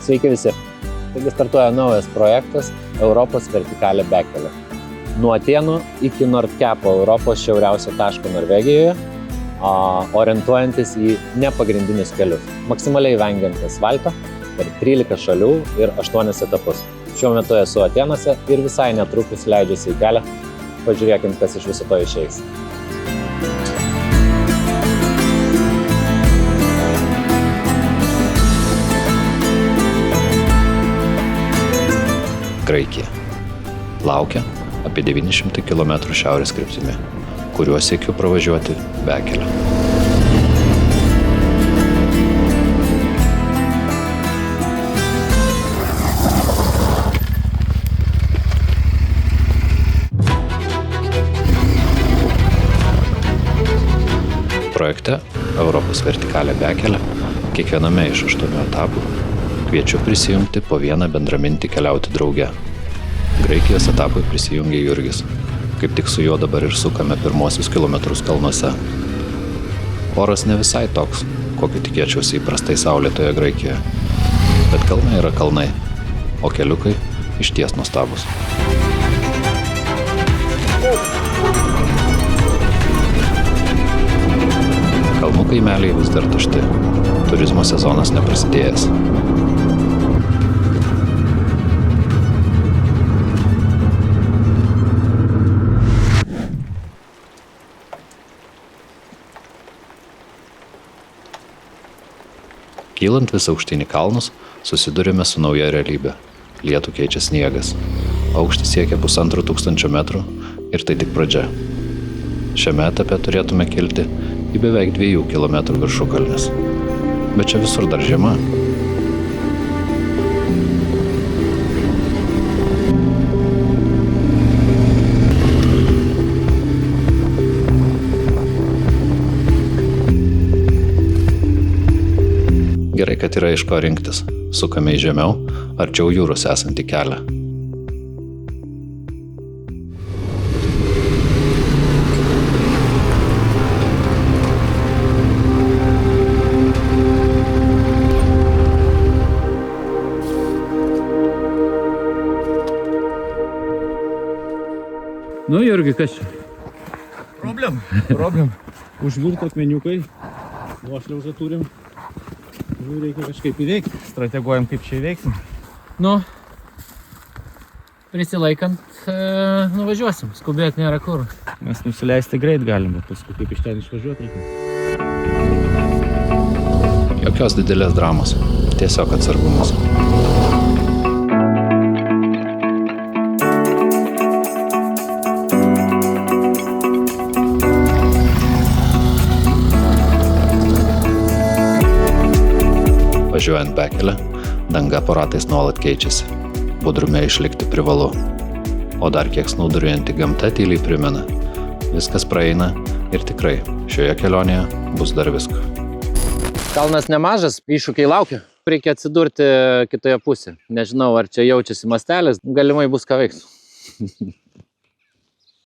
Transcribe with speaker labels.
Speaker 1: Sveiki visi. Taigi startuoja naujas projektas Europos vertikalė bekelė. Nuo Atėnų iki Nordkepo, Europos šiauriausio taško Norvegijoje, orientuojantis į nepagrindinius kelius, maksimaliai vengiant asfalto per 13 šalių ir 8 etapus. Šiuo metu esu Atėnuose ir visai netrukus leidžiuosi į kelią. Pažiūrėkim, kas iš viso to išeis.
Speaker 2: Graikija. Laukia apie 900 km šiaurės kryptimi, kuriuo siekiu pravažiuoti bekelę. Projekte Europos vertikalė bekelė kiekviename iš 8 etapų kviečiu prisijungti po vieną bendramintį keliauti drauge. Graikijos etapui prisijungė Jurgis. Kaip tik su juo dabar ir sukame pirmosius kilometrus kalnuose. Oras ne visai toks, kokį tikėčiausi įprastai saulėtoje Graikijoje. Bet kalnai yra kalnai, o keliukai išties nuostabus. Kalnų kaimeliai vis dar tušti. Turizmo sezonas neprasidėjęs. Kylant vis aukštyn į kalnus, susidurime su nauja realybė. Lietų keičia sniegas. Aukštis siekia 1500 metrų ir tai tik pradžia. Šiame etape turėtume kilti į beveik 2 km viršukalnes. Bet čia visur dar žiema. Gerai, kad yra iš ko rinktis. Sukame į žemiau, arčiau jūros esantį kelią.
Speaker 3: Nu, Jurgi, kas čia?
Speaker 4: Problem.
Speaker 3: Užvirto akmeniukai. Nuošliaužą turim. Reikia kažkaip įveikti.
Speaker 4: Strateguojam, kaip čia įveiksim.
Speaker 3: Nu, prisilaikant, nuvažiuosim. Skubėti nėra kur.
Speaker 4: Mes nusileisti greit galim, bet paskui kaip iš ten išvažiuoti reikia.
Speaker 2: Jokios didelės dramos, tiesiog atsargumas. Važiuojant bekelę, danga po ratais nuolat keičiasi. Budrume išlikti privalu. O dar kiek snauduruojanti gamta tyliai primena. Viskas praeina ir tikrai šioje kelionėje bus dar visko.
Speaker 1: Kalnas nemažas, iššūkiai laukia. Reikia atsidurti kitoje pusėje. Nežinau, ar čia jaučiasi mastelis, galimai bus ką veiks.